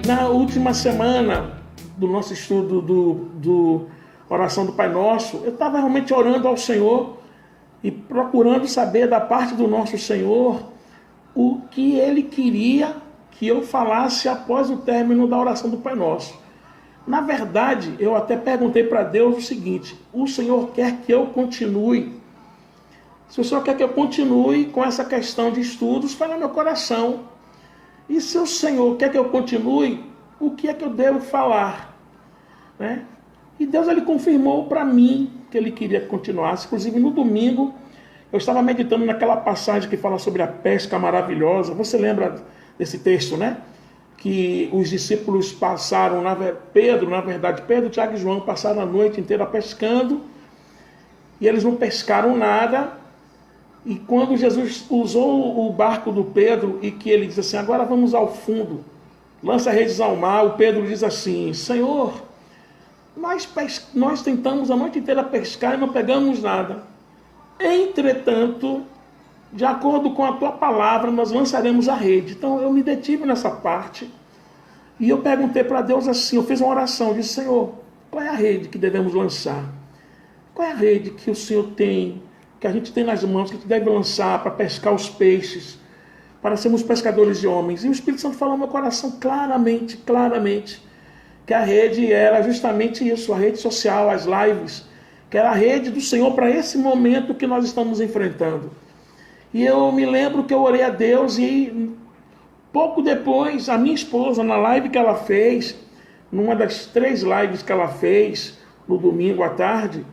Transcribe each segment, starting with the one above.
Na última semana do nosso estudo do oração do Pai Nosso, eu estava realmente orando ao Senhor e procurando saber da parte do nosso Senhor o que Ele queria que eu falasse após o término da oração do Pai Nosso. Na verdade, eu até perguntei para Deus o seguinte: o Senhor quer que eu continue? Se o Senhor quer que eu continue com essa questão de estudos, fala no meu coração. E se o Senhor quer que eu continue, o que é que eu devo falar? Né? E Deus ele confirmou para mim que Ele queria que continuasse. Inclusive no domingo, eu estava meditando naquela passagem que fala sobre a pesca maravilhosa. Você lembra desse texto, né? Que os discípulos passaram, Pedro, Tiago e João passaram a noite inteira pescando e eles não pescaram nada. E quando Jesus usou o barco do Pedro e que ele diz assim: agora vamos ao fundo, lança redes ao mar, o Pedro diz assim: Senhor, nós tentamos a noite inteira pescar e não pegamos nada. Entretanto, de acordo com a tua palavra, nós lançaremos a rede. Então eu me detive nessa parte e eu perguntei para Deus assim, eu fiz uma oração, eu disse: Senhor, qual é a rede que devemos lançar? Qual é a rede que o Senhor tem, que a gente tem nas mãos, que a gente deve lançar para pescar os peixes, para sermos pescadores de homens? E o Espírito Santo falou no meu coração claramente, que a rede era justamente isso, a rede social, as lives, que era a rede do Senhor para esse momento que nós estamos enfrentando. E eu me lembro que eu orei a Deus e pouco depois, a minha esposa, na live que ela fez, numa das 3 lives que ela fez, no domingo à tarde,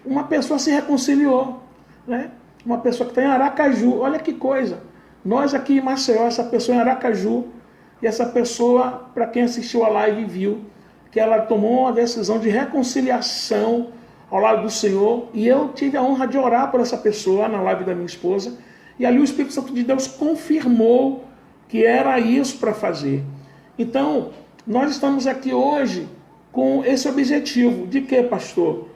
uma pessoa se reconciliou, né? Uma pessoa que está em Aracaju, olha que coisa. Nós aqui em Maceió, essa pessoa em Aracaju, e essa pessoa, para quem assistiu a live, viu que ela tomou uma decisão de reconciliação ao lado do Senhor, e eu tive a honra de orar por essa pessoa na live da minha esposa, e ali o Espírito Santo de Deus confirmou que era isso para fazer. Então, nós estamos aqui hoje com esse objetivo. De quê, pastor?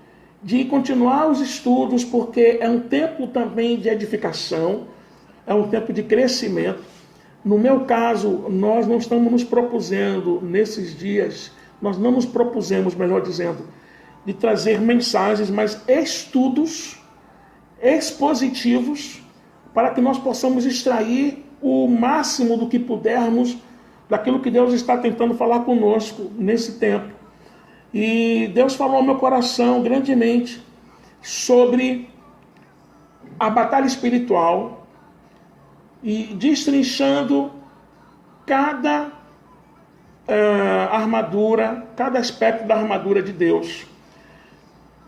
De continuar os estudos, porque é um tempo também de edificação, é um tempo de crescimento. No meu caso, nós não estamos nos propusendo nesses dias, nós não nos propusemos, melhor dizendo, de trazer mensagens, mas estudos expositivos para que nós possamos extrair o máximo do que pudermos daquilo que Deus está tentando falar conosco nesse tempo. E Deus falou ao meu coração grandemente sobre a batalha espiritual e destrinchando cada armadura, cada aspecto da armadura de Deus.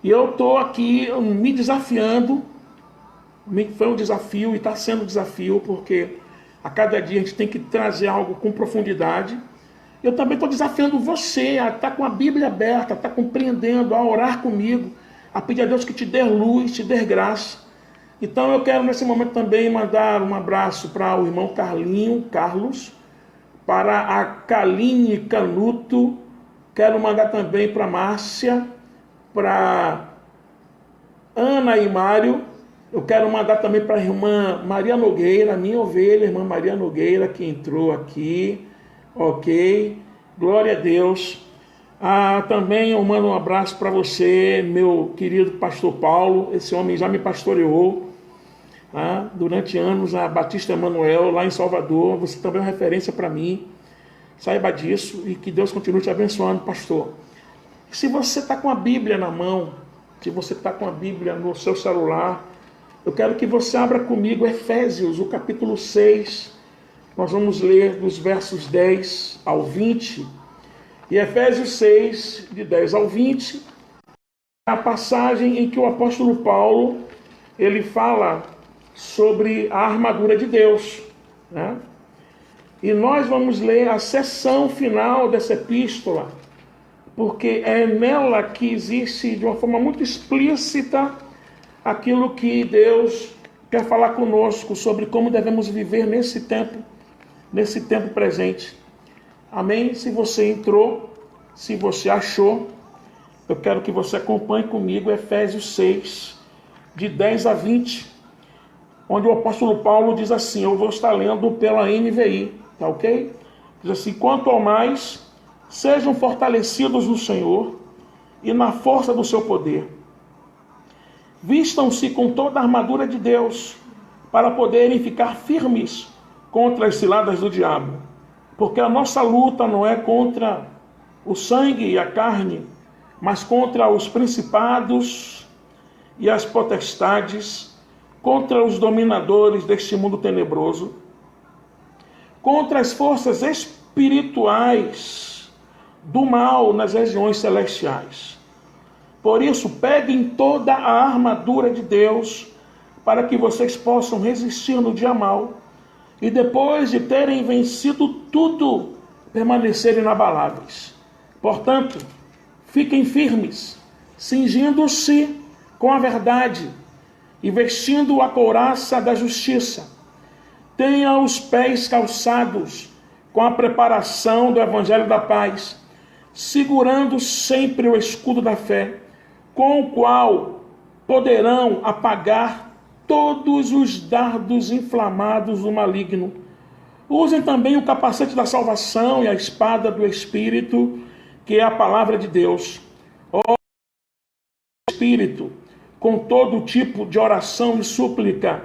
E eu estou aqui me desafiando, foi um desafio e está sendo um desafio, porque a cada dia a gente tem que trazer algo com profundidade. Eu também estou desafiando você a estar com a Bíblia aberta, a estar compreendendo, a orar comigo, a pedir a Deus que te dê luz, te dê graça. Então eu quero nesse momento também mandar um abraço para o irmão Carlos, para a Kaline Canuto, quero mandar também para a Márcia, para Ana e Mário, eu quero mandar também para a irmã Maria Nogueira, minha ovelha, irmã Maria Nogueira, que entrou aqui, ok, glória a Deus. Também eu mando um abraço para você, meu querido pastor Paulo, esse homem já me pastoreou durante anos, a Batista Emanuel, lá em Salvador, você também é uma referência para mim, saiba disso e que Deus continue te abençoando, pastor. Se você está com a Bíblia na mão, se você está com a Bíblia no seu celular, eu quero que você abra comigo Efésios, o capítulo 6, nós vamos ler dos versos 10 ao 20, e Efésios 6, de 10 ao 20, é a passagem em que o apóstolo Paulo, ele fala sobre a armadura de Deus, né? E nós vamos ler a seção final dessa epístola, porque é nela que existe de uma forma muito explícita aquilo que Deus quer falar conosco sobre como devemos viver nesse tempo presente. Amém? Se você entrou, se você achou, eu quero que você acompanhe comigo Efésios 6, de 10 a 20, onde o apóstolo Paulo diz assim, eu vou estar lendo pela NVI, tá ok? Diz assim: quanto ao mais, sejam fortalecidos no Senhor e na força do seu poder. Vistam-se com toda a armadura de Deus, para poderem ficar firmes contra as ciladas do diabo. Porque a nossa luta não é contra o sangue e a carne, mas contra os principados e as potestades, contra os dominadores deste mundo tenebroso, contra as forças espirituais do mal nas regiões celestiais. Por isso, peguem toda a armadura de Deus, para que vocês possam resistir no dia mal, e depois de terem vencido tudo, permanecerem inabaláveis. Portanto, fiquem firmes, cingindo-se com a verdade e vestindo a couraça da justiça. Tenha os pés calçados com a preparação do evangelho da paz, segurando sempre o escudo da fé, com o qual poderão apagar todos os dardos inflamados do maligno. Usem também o capacete da salvação e a espada do Espírito, que é a palavra de Deus. Ó Espírito, com todo tipo de oração e súplica,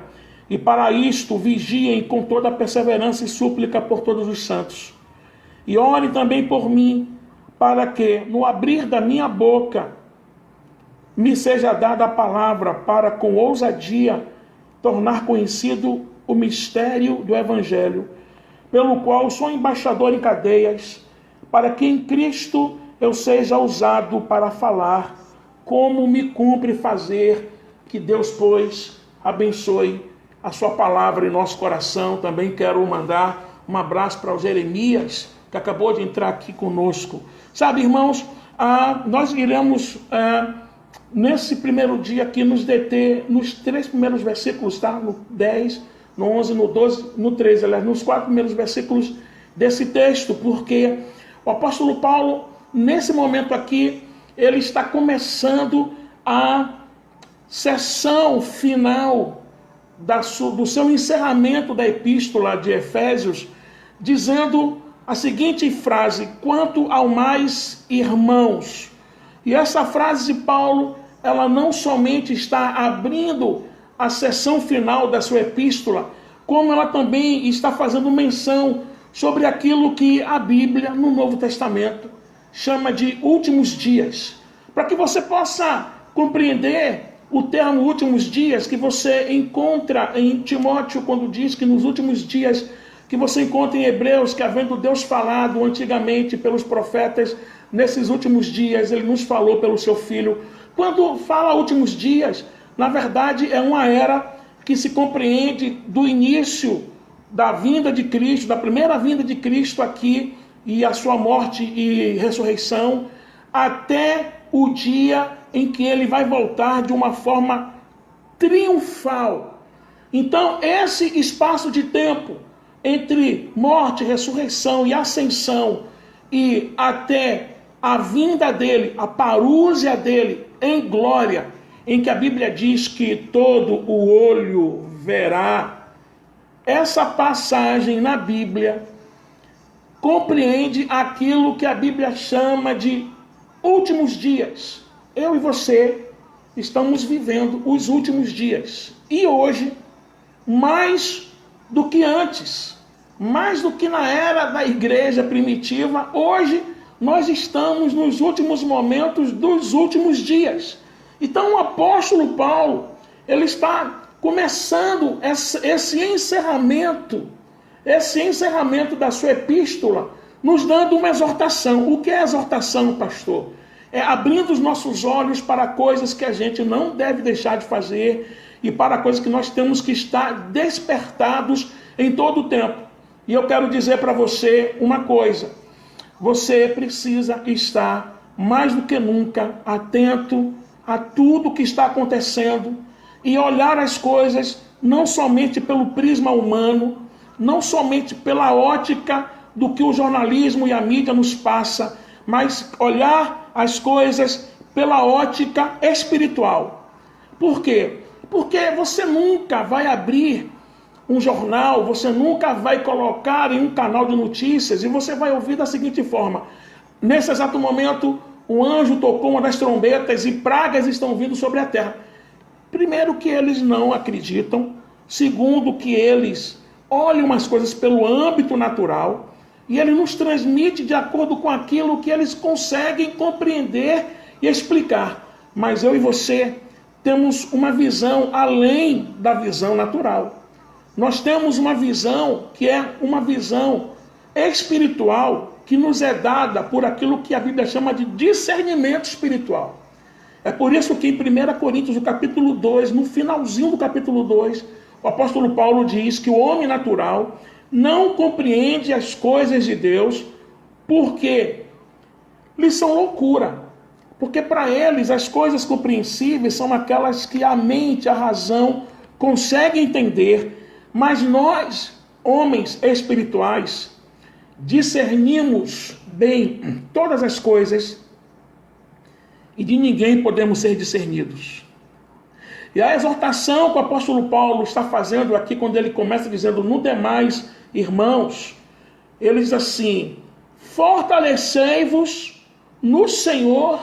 e para isto vigiem com toda perseverança e súplica por todos os santos. E orem também por mim, para que, no abrir da minha boca, me seja dada a palavra para, com ousadia, tornar conhecido o mistério do Evangelho, pelo qual sou embaixador em cadeias, para que em Cristo eu seja usado para falar, como me cumpre fazer. Que Deus, pois, abençoe a sua palavra em nosso coração. Também quero mandar um abraço para o Jeremias, que acabou de entrar aqui conosco. Sabe, irmãos, nós iremos, nesse primeiro dia aqui, nos deter nos 3 primeiros versículos, tá? No 10, no 11, no 12, no 13, aliás, nos 4 primeiros versículos desse texto, porque o apóstolo Paulo, nesse momento aqui, ele está começando a sessão final do seu encerramento da epístola de Efésios, dizendo a seguinte frase: quanto ao mais, irmãos. E essa frase de Paulo, ela não somente está abrindo a sessão final da sua epístola, como ela também está fazendo menção sobre aquilo que a Bíblia, no Novo Testamento, chama de últimos dias. Para que você possa compreender o termo últimos dias, que você encontra em Timóteo, quando diz que nos últimos dias, que você encontra em Hebreus, que havendo Deus falado antigamente pelos profetas, nesses últimos dias ele nos falou pelo seu Filho. Quando fala últimos dias, na verdade é uma era que se compreende do início da vinda de Cristo, da primeira vinda de Cristo aqui, e a sua morte e ressurreição, até o dia em que ele vai voltar de uma forma triunfal. Então, esse espaço de tempo entre morte, ressurreição e ascensão, e até a vinda dele, a parúzia dele em glória, em que a Bíblia diz que todo o olho verá, essa passagem na Bíblia compreende aquilo que a Bíblia chama de últimos dias. Eu e você estamos vivendo os últimos dias. E hoje, mais do que antes, mais do que na era da igreja primitiva, hoje nós estamos nos últimos momentos dos últimos dias. Então o apóstolo Paulo, ele está começando esse encerramento da sua epístola, nos dando uma exortação. O que é exortação, pastor? É abrindo os nossos olhos para coisas que a gente não deve deixar de fazer e para coisas que nós temos que estar despertados em todo o tempo. E eu quero dizer para você uma coisa: você precisa estar mais do que nunca atento a tudo que está acontecendo e olhar as coisas não somente pelo prisma humano, não somente pela ótica do que o jornalismo e a mídia nos passa, mas olhar as coisas pela ótica espiritual. Por quê? Porque você nunca vai abrir um jornal, você nunca vai colocar em um canal de notícias e você vai ouvir da seguinte forma: nesse exato momento, o anjo tocou uma das trombetas e pragas estão vindo sobre a terra. Primeiro, que eles não acreditam. Segundo, que eles olham as coisas pelo âmbito natural e ele nos transmite de acordo com aquilo que eles conseguem compreender e explicar. Mas eu e você temos uma visão além da visão natural. Nós temos uma visão que é uma visão espiritual que nos é dada por aquilo que a Bíblia chama de discernimento espiritual. É por isso que em 1 Coríntios, no capítulo 2, no finalzinho do capítulo 2, o apóstolo Paulo diz que o homem natural não compreende as coisas de Deus porque lhes são loucura. Porque para eles as coisas compreensíveis são aquelas que a mente, a razão conseguem entender, mas nós, homens espirituais, discernimos bem todas as coisas e de ninguém podemos ser discernidos. E a exortação que o apóstolo Paulo está fazendo aqui, quando ele começa dizendo: no demais, irmãos, ele diz assim: fortalecei-vos no Senhor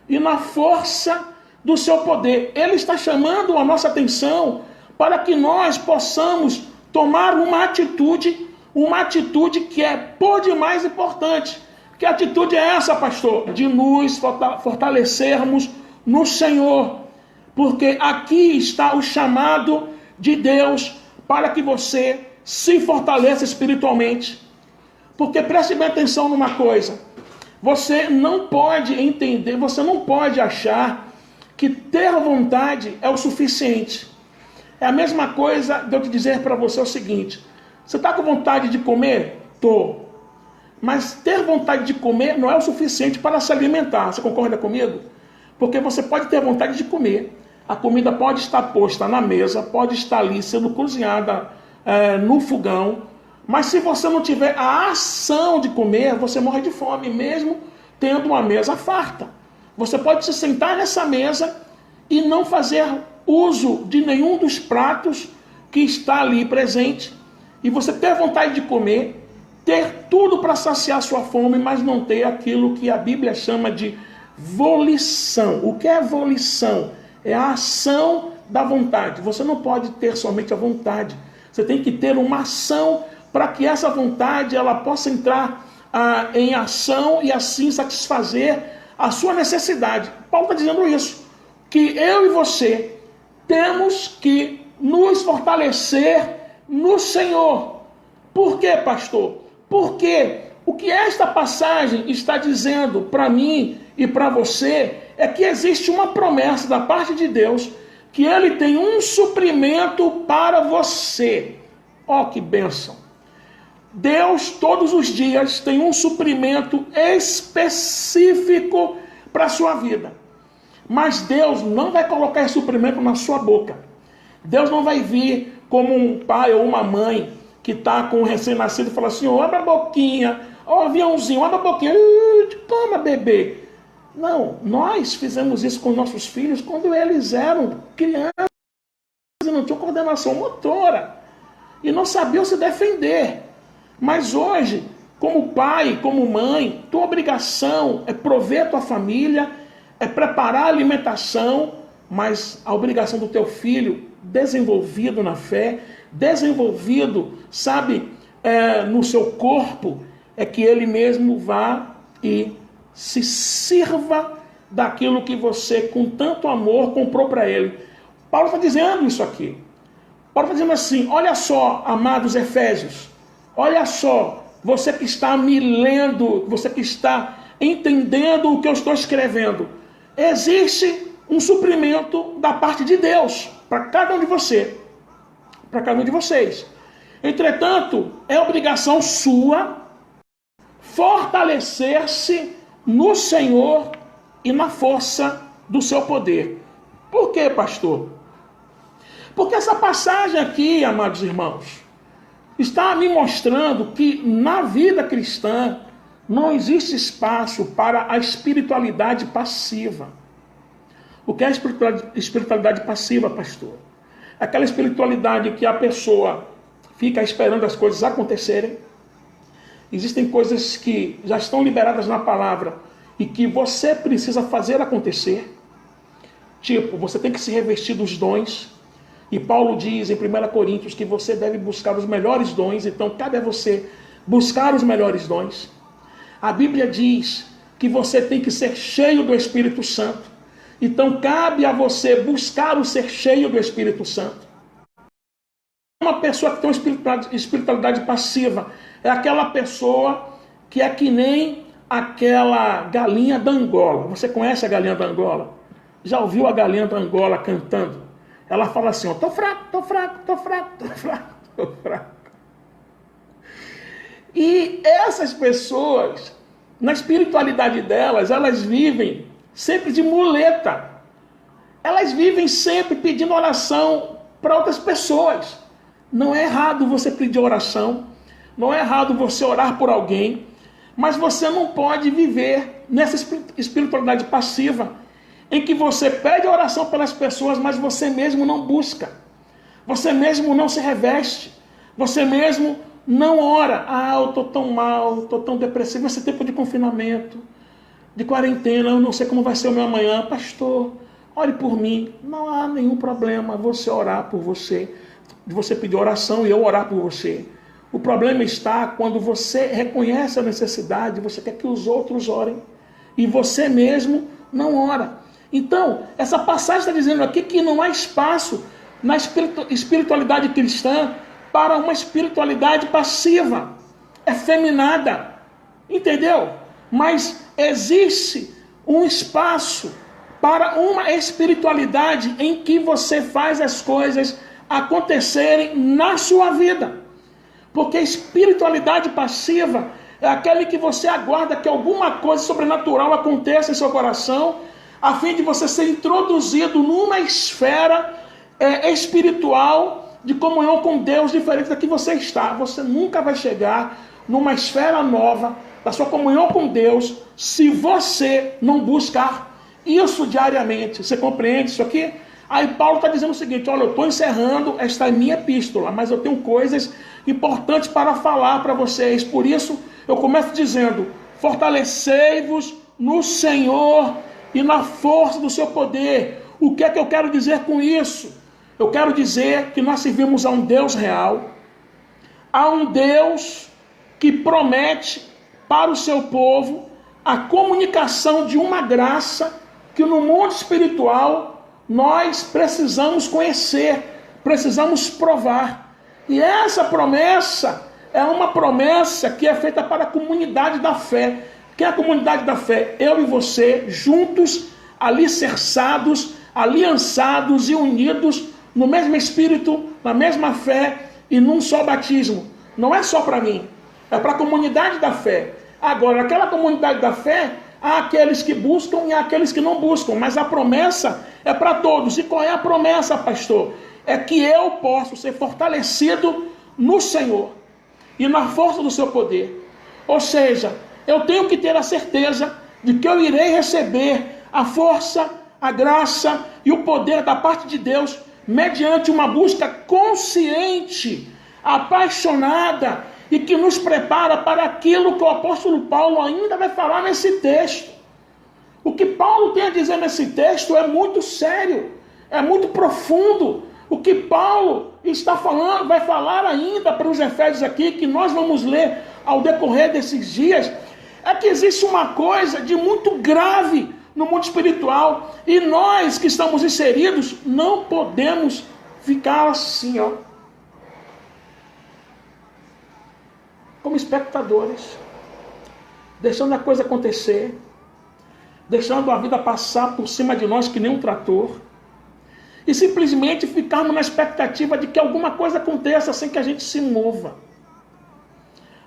e na força do seu poder. Ele está chamando a nossa atenção para que nós possamos tomar uma atitude que é por demais importante. Que atitude é essa, pastor? De nos fortalecermos no Senhor. Porque aqui está o chamado de Deus para que você se fortaleça espiritualmente. Porque preste bem atenção numa coisa. Você não pode entender, você não pode achar que ter vontade é o suficiente. É a mesma coisa de eu te dizer para você o seguinte: você está com vontade de comer? Estou. Mas ter vontade de comer não é o suficiente para se alimentar. Você concorda comigo? Porque você pode ter vontade de comer. A comida pode estar posta na mesa, pode estar ali sendo cozinhada no fogão. Mas se você não tiver a ação de comer, você morre de fome, mesmo tendo uma mesa farta. Você pode se sentar nessa mesa e não fazer uso de nenhum dos pratos que está ali presente. E você ter vontade de comer, ter tudo para saciar sua fome, mas não ter aquilo que a Bíblia chama de volição. O que é volição? É a ação da vontade. Você não pode ter somente a vontade. Você tem que ter uma ação para que essa vontade ela possa entrar em ação e assim satisfazer a sua necessidade. Paulo está dizendo isso, que eu e você temos que nos fortalecer no Senhor. Por quê, pastor? Porque o que esta passagem está dizendo para mim e para você é que existe uma promessa da parte de Deus que Ele tem um suprimento para você. Ó, que bênção! Deus todos os dias tem um suprimento específico para a sua vida. Mas Deus não vai colocar esse suprimento na sua boca. Deus não vai vir como um pai ou uma mãe que está com um recém-nascido e fala assim: oh, abre a boquinha, ó, aviãozinho, abre a boquinha, toma, bebê. Não, nós fizemos isso com nossos filhos quando eles eram crianças e não tinham coordenação motora e não sabiam se defender. Mas hoje, como pai, como mãe, tua obrigação é prover tua família, é preparar a alimentação, mas a obrigação do teu filho, desenvolvido na fé, desenvolvido, sabe, no seu corpo, é que ele mesmo vá e se sirva daquilo que você, com tanto amor, comprou para ele. Paulo está dizendo isso aqui. Paulo está dizendo assim: olha só, amados Efésios, olha só, você que está me lendo, você que está entendendo o que eu estou escrevendo, existe um suprimento da parte de Deus para cada um de você, para cada um de vocês. Entretanto, é obrigação sua fortalecer-se no Senhor e na força do seu poder. Por quê, pastor? Porque essa passagem aqui, amados irmãos, está me mostrando que na vida cristã não existe espaço para a espiritualidade passiva. O que é a espiritualidade passiva, pastor? Aquela espiritualidade que a pessoa fica esperando as coisas acontecerem. Existem coisas que já estão liberadas na palavra e que você precisa fazer acontecer. Tipo, você tem que se revestir dos dons. E Paulo diz em 1 Coríntios que você deve buscar os melhores dons. Então cabe a você buscar os melhores dons. A Bíblia diz que você tem que ser cheio do Espírito Santo. Então cabe a você buscar o ser cheio do Espírito Santo. Uma pessoa que tem uma espiritualidade passiva é aquela pessoa que é que nem aquela galinha da Angola. Você conhece a galinha da Angola? Já ouviu a galinha da Angola cantando? Ela fala assim, ó, tô fraco, tô fraco, tô fraco, tô fraco, tô fraco. E essas pessoas, na espiritualidade delas, elas vivem sempre de muleta. Elas vivem sempre pedindo oração para outras pessoas. Não é errado você pedir oração, não é errado você orar por alguém, mas você não pode viver nessa espiritualidade passiva, em que você pede oração pelas pessoas, mas você mesmo não busca, você mesmo não se reveste, você mesmo não ora. Ah, eu estou tão mal, estou tão depressivo, esse tempo de confinamento, de quarentena, eu não sei como vai ser o meu amanhã. Pastor, ore por mim. Não há nenhum problema você orar por você, de você pedir oração e eu orar por você. O problema está quando você reconhece a necessidade, você quer que os outros orem e você mesmo não ora. Então, essa passagem está dizendo aqui que não há espaço na espiritualidade cristã para uma espiritualidade passiva, efeminada, entendeu? Mas existe um espaço para uma espiritualidade em que você faz as coisas acontecerem na sua vida. Porque espiritualidade passiva é aquele que você aguarda que alguma coisa sobrenatural aconteça em seu coração, a fim de você ser introduzido numa esfera espiritual de comunhão com Deus diferente da que você está. Você nunca vai chegar numa esfera nova da sua comunhão com Deus se você não buscar isso diariamente. Você compreende isso aqui? Aí Paulo está dizendo o seguinte, olha, eu estou encerrando esta minha epístola, mas eu tenho coisas importantes para falar para vocês. Por isso, eu começo dizendo, fortalecei-vos no Senhor e na força do seu poder. O que é que eu quero dizer com isso? Eu quero dizer que nós servimos a um Deus real, a um Deus que promete para o seu povo a comunicação de uma graça que no mundo espiritual nós precisamos conhecer, precisamos provar. E essa promessa é uma promessa que é feita para a comunidade da fé. Que é a comunidade da fé? Eu e você, juntos, alicerçados, aliançados e unidos no mesmo espírito, na mesma fé e num só batismo. Não é só para mim, é para a comunidade da fé. Agora, aquela comunidade da fé, há aqueles que buscam e há aqueles que não buscam, mas a promessa é para todos. E qual é a promessa, pastor? É que eu posso ser fortalecido no Senhor e na força do seu poder. Ou seja, eu tenho que ter a certeza de que eu irei receber a força, a graça e o poder da parte de Deus mediante uma busca consciente, apaixonada e que nos prepara para aquilo que o apóstolo Paulo ainda vai falar nesse texto. O que Paulo tem a dizer nesse texto é muito sério, é muito profundo. O que Paulo está falando, vai falar ainda para os Efésios aqui, que nós vamos ler ao decorrer desses dias, é que existe uma coisa de muito grave no mundo espiritual, e nós que estamos inseridos não podemos ficar assim, ó, como espectadores, deixando a coisa acontecer, deixando a vida passar por cima de nós que nem um trator, e simplesmente ficarmos na expectativa de que alguma coisa aconteça sem que a gente se mova.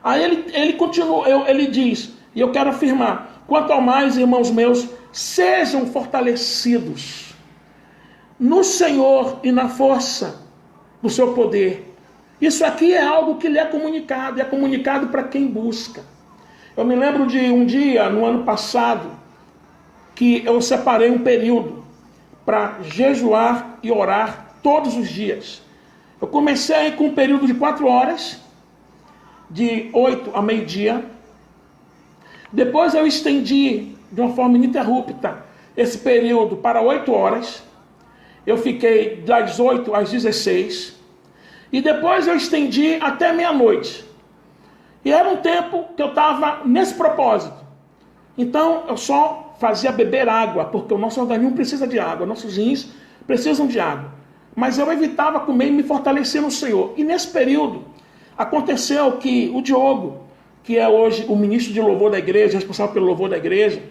Aí ele continua, ele diz, e eu quero afirmar, quanto ao mais, irmãos meus, sejam fortalecidos no Senhor e na força do seu poder. Isso aqui é algo que lhe é comunicado para quem busca. Eu me lembro de um dia, no ano passado, que eu separei um período para jejuar e orar todos os dias. Eu comecei com um período de 4 horas, de 8 a meio-dia. Depois eu estendi de uma forma ininterrupta esse período para 8 horas. Eu fiquei das 8 às 16. E depois eu estendi até meia-noite. E era um tempo que eu estava nesse propósito. Então eu só fazia beber água, porque o nosso organismo precisa de água, nossos rins precisam de água. Mas eu evitava comer e me fortalecer no Senhor. E nesse período aconteceu que o Diogo, que é hoje o ministro de louvor da igreja, responsável pelo louvor da igreja,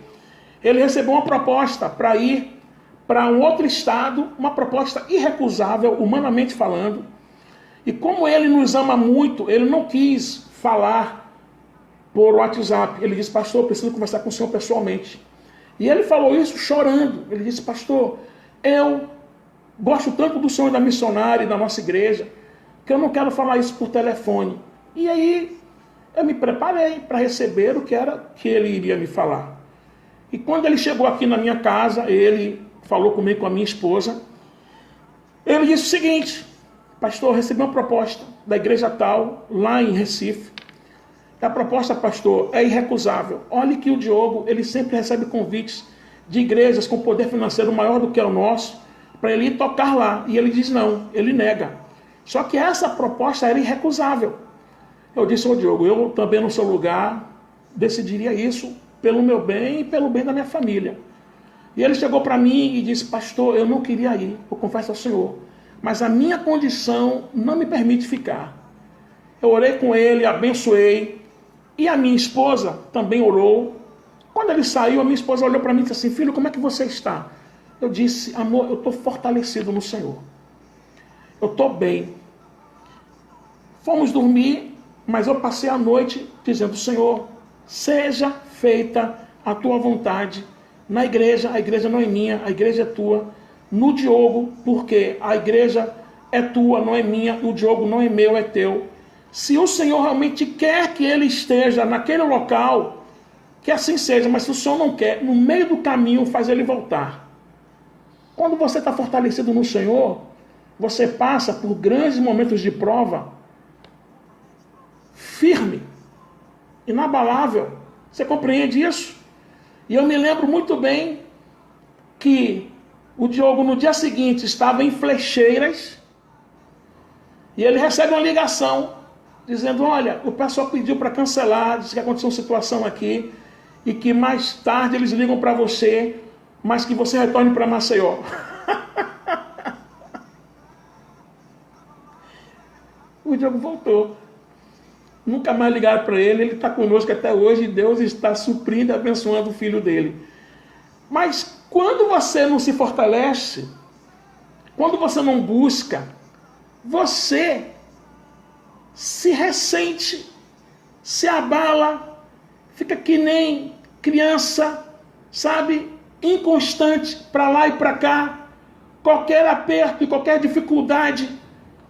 ele recebeu uma proposta para ir para um outro estado, uma proposta irrecusável, humanamente falando. E como ele nos ama muito, ele não quis falar por WhatsApp. Ele disse: pastor, eu preciso conversar com o senhor pessoalmente. E ele falou isso chorando. Ele disse: pastor, eu gosto tanto do senhor e da missionária e da nossa igreja, que eu não quero falar isso por telefone. E aí eu me preparei para receber o que era que ele iria me falar. E quando ele chegou aqui na minha casa, ele falou comigo, com a minha esposa. Ele disse o seguinte: pastor, eu recebi uma proposta da igreja tal, lá em Recife. A proposta, pastor, é irrecusável. Olhe que o Diogo, ele sempre recebe convites de igrejas com poder financeiro maior do que o nosso, para ele ir tocar lá. E ele diz não, ele nega. Só que essa proposta era irrecusável. Eu disse ao Diogo: eu também no seu lugar decidiria isso pelo meu bem e pelo bem da minha família. E ele chegou para mim e disse: pastor, eu não queria ir, eu confesso ao senhor, mas a minha condição não me permite ficar. Eu orei com ele, abençoei, e a minha esposa também orou. Quando ele saiu, a minha esposa olhou para mim e disse assim: filho, como é que você está? Eu disse: amor, eu estou fortalecido no Senhor. Eu estou bem. Fomos dormir, mas eu passei a noite dizendo: Senhor, seja feita a tua vontade na igreja. A igreja não é minha, a igreja é tua. No Diogo, porque a igreja é tua, não é minha, o Diogo não é meu, é teu. Se o Senhor realmente quer que ele esteja naquele local, que assim seja, mas se o Senhor não quer, no meio do caminho faz ele voltar. Quando você está fortalecido no Senhor, você passa por grandes momentos de prova, firme, inabalável. Você compreende isso? E eu me lembro muito bem que o Diogo no dia seguinte estava em Flecheiras e ele recebe uma ligação dizendo: olha, o pessoal pediu para cancelar, disse que aconteceu uma situação aqui e que mais tarde eles ligam para você, mas que você retorne para Maceió. O Diogo voltou. Nunca mais ligaram para ele, ele está conosco até hoje e Deus está suprindo e abençoando o filho dele. Mas quando você não se fortalece, quando você não busca, você se ressente, se abala, fica que nem criança, sabe, inconstante, para lá e para cá. Qualquer aperto e qualquer dificuldade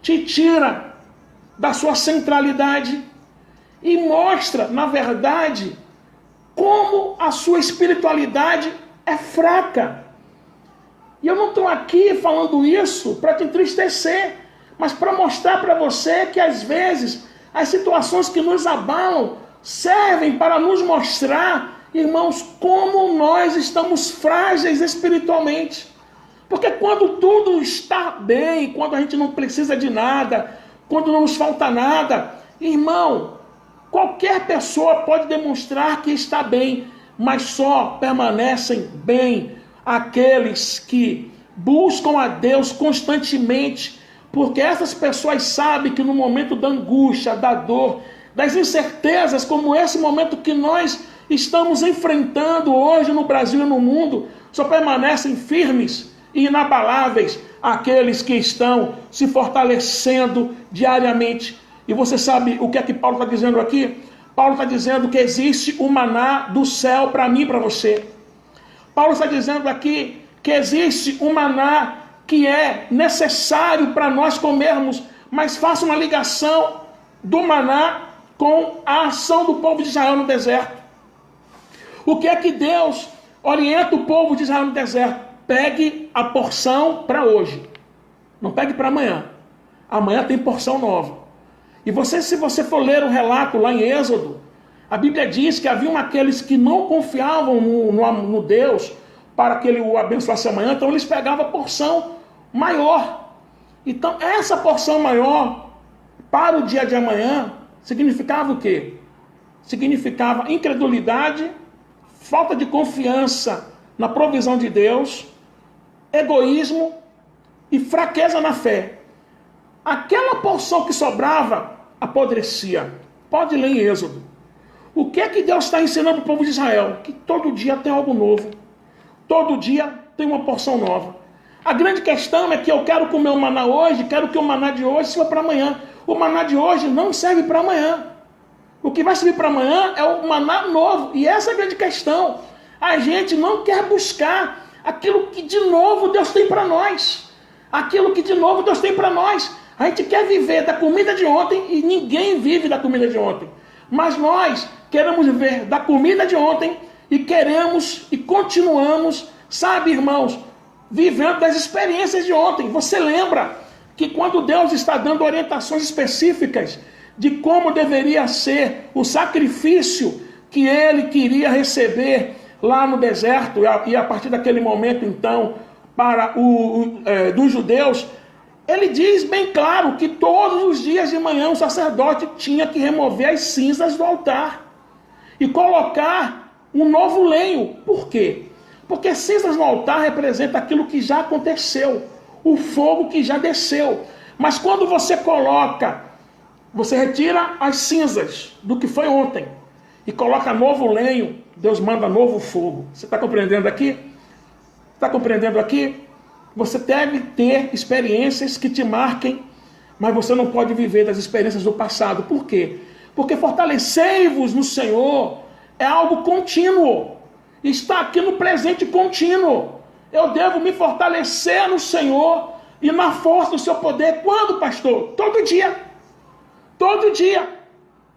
te tira da sua centralidade e mostra, na verdade, como a sua espiritualidade é fraca. E eu não estou aqui falando isso para te entristecer, mas para mostrar para você que às vezes as situações que nos abalam servem para nos mostrar, irmãos, como nós estamos frágeis espiritualmente. Porque quando tudo está bem, quando a gente não precisa de nada, quando não nos falta nada, irmão, qualquer pessoa pode demonstrar que está bem, mas só permanecem bem aqueles que buscam a Deus constantemente, porque essas pessoas sabem que no momento da angústia, da dor, das incertezas, como esse momento que nós estamos enfrentando hoje no Brasil e no mundo, só permanecem firmes e inabaláveis aqueles que estão se fortalecendo diariamente. E você sabe o que é que Paulo está dizendo aqui? Paulo está dizendo que existe o maná do céu para mim e para você. Paulo está dizendo aqui que existe um maná que é necessário para nós comermos, mas faça uma ligação do maná com a ação do povo de Israel no deserto. O que é que Deus orienta o povo de Israel no deserto? Pegue a porção para hoje, não pegue para amanhã. amanhã tem porção nova. E se você for ler o relato lá em Êxodo, a Bíblia diz que haviam aqueles que não confiavam no Deus para que ele o abençoasse amanhã, então eles pegavam a porção maior. Então essa porção maior para o dia de amanhã significava o quê? Significava incredulidade, falta de confiança na provisão de Deus, egoísmo e fraqueza na fé. Aquela porção que sobrava apodrecia. Pode ler em Êxodo. O que é que Deus está ensinando para o povo de Israel? Que todo dia tem algo novo. Todo dia tem uma porção nova. A grande questão é que eu quero comer o maná hoje, quero que o maná de hoje sirva para amanhã. O maná de hoje não serve para amanhã. O que vai servir para amanhã é o maná novo. E essa é a grande questão. A gente não quer buscar aquilo que de novo Deus tem para nós. Aquilo que de novo Deus tem para nós. A gente quer viver da comida de ontem e ninguém vive da comida de ontem. Mas nós queremos viver da comida de ontem e queremos e continuamos, sabe, irmãos, vivendo das experiências de ontem. Você lembra que quando Deus está dando orientações específicas de como deveria ser o sacrifício que ele queria receber lá no deserto, e a partir daquele momento, então, para dos judeus, ele diz bem claro que todos os dias de manhã o sacerdote tinha que remover as cinzas do altar e colocar um novo lenho. Por quê? Porque cinzas no altar representa aquilo que já aconteceu, o fogo que já desceu. Mas quando você retira as cinzas do que foi ontem e coloca novo lenho, Deus manda novo fogo. Você está compreendendo aqui? Está compreendendo aqui? Você deve ter experiências que te marquem, mas você não pode viver das experiências do passado. Por quê? Porque fortalecei-vos no Senhor é algo contínuo. Está aqui no presente contínuo. Eu devo me fortalecer no Senhor e na força do seu poder. Quando, pastor? Todo dia. Todo dia.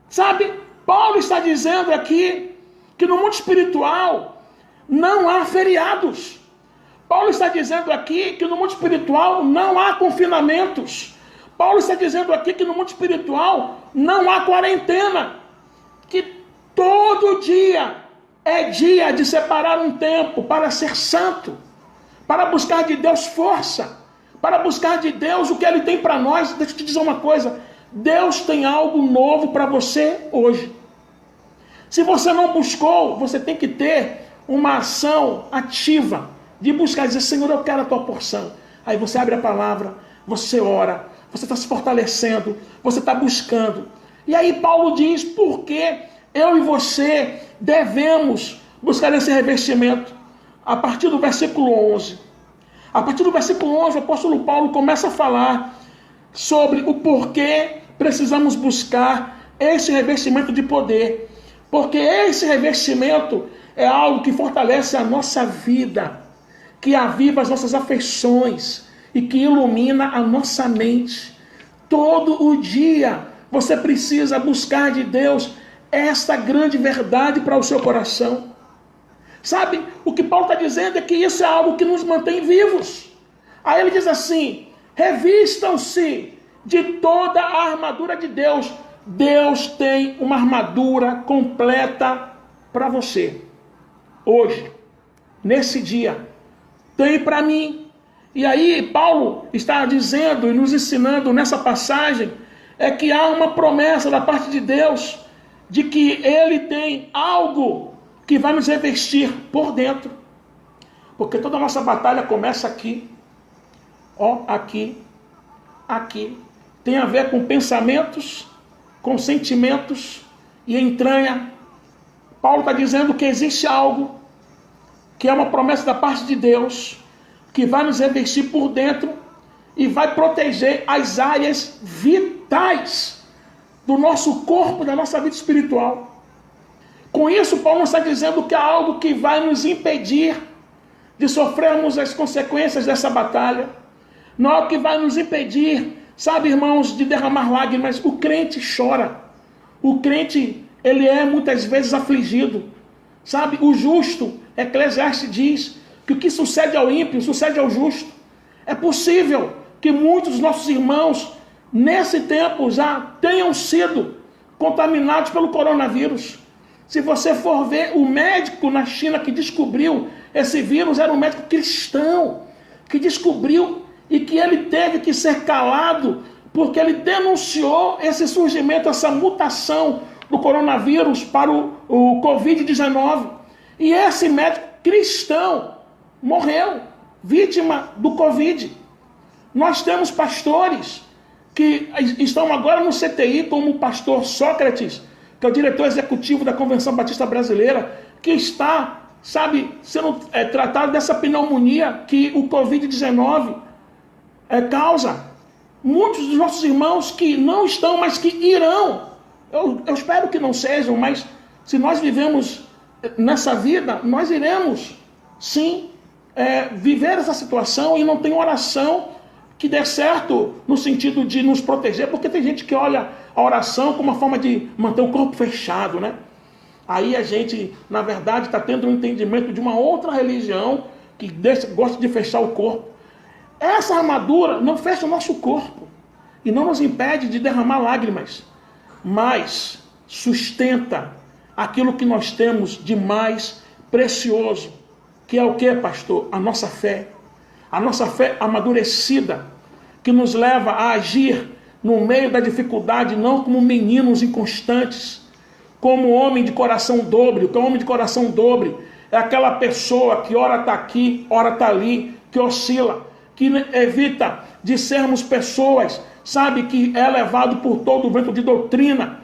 Sabe, Paulo está dizendo aqui que no mundo espiritual não há feriados. Paulo está dizendo aqui que no mundo espiritual não há confinamentos. Paulo está dizendo aqui que no mundo espiritual não há quarentena. Que todo dia é dia de separar um tempo para ser santo, para buscar de Deus força, para buscar de Deus o que Ele tem para nós. Deixa eu te dizer uma coisa, Deus tem algo novo para você hoje. Se você não buscou, você tem que ter uma ação ativa de buscar, dizer, Senhor, eu quero a tua porção. Aí você abre a palavra, você ora, você está se fortalecendo, você está buscando. E aí Paulo diz, por que eu e você devemos buscar esse revestimento? A partir do versículo 11. A partir do versículo 11, o apóstolo Paulo começa a falar sobre o porquê precisamos buscar esse revestimento de poder. Porque esse revestimento é algo que fortalece a nossa vida, que aviva as nossas afeições e que ilumina a nossa mente. Todo o dia você precisa buscar de Deus esta grande verdade para o seu coração. Sabe, o que Paulo está dizendo é que isso é algo que nos mantém vivos. Aí ele diz assim, revistam-se de toda a armadura de Deus. Deus tem uma armadura completa para você. Hoje, nesse dia, tem para mim. E aí Paulo está dizendo e nos ensinando nessa passagem é que há uma promessa da parte de Deus de que Ele tem algo que vai nos revestir por dentro. Porque toda a nossa batalha começa aqui. Ó, aqui. Aqui. Tem a ver com pensamentos, com sentimentos e entranha. Paulo está dizendo que existe algo que é uma promessa da parte de Deus, que vai nos revestir por dentro e vai proteger as áreas vitais do nosso corpo, da nossa vida espiritual. Com isso, Paulo está dizendo que há algo que vai nos impedir de sofrermos as consequências dessa batalha. Não é o que vai nos impedir, sabe, irmãos, de derramar lágrimas. O crente chora. O crente, ele é muitas vezes afligido. Sabe, o justo, Eclesiastes diz que o que sucede ao ímpio, sucede ao justo. É possível que muitos dos nossos irmãos nesse tempo já tenham sido contaminados pelo coronavírus. Se você for ver, o médico na China que descobriu esse vírus era um médico cristão, que descobriu e que ele teve que ser calado, porque ele denunciou esse surgimento, essa mutação do coronavírus para o Covid-19. E esse médico cristão morreu, vítima do Covid. Nós temos pastores que estão agora no CTI, como o pastor Sócrates, que é o diretor executivo da Convenção Batista Brasileira, que está, sendo tratado dessa pneumonia que o Covid-19 causa. Muitos dos nossos irmãos que não estão, mas que irão, eu espero que não sejam, mas se nós vivemos nessa vida, nós iremos, sim, viver essa situação, e não tem oração que dê certo no sentido de nos proteger, porque tem gente que olha a oração como uma forma de manter o corpo fechado, né? Aí a gente, na verdade, está tendo um entendimento de uma outra religião que gosta de fechar o corpo. Essa armadura não fecha o nosso corpo e não nos impede de derramar lágrimas, mas sustenta aquilo que nós temos de mais precioso, que é o que, pastor? A nossa fé. A nossa fé amadurecida, que nos leva a agir no meio da dificuldade, não como meninos inconstantes, como homem de coração dobre. O que é homem de coração dobre? É aquela pessoa que ora está aqui, ora está ali, que oscila, que evita de sermos pessoas, que é levado por todo o vento de doutrina.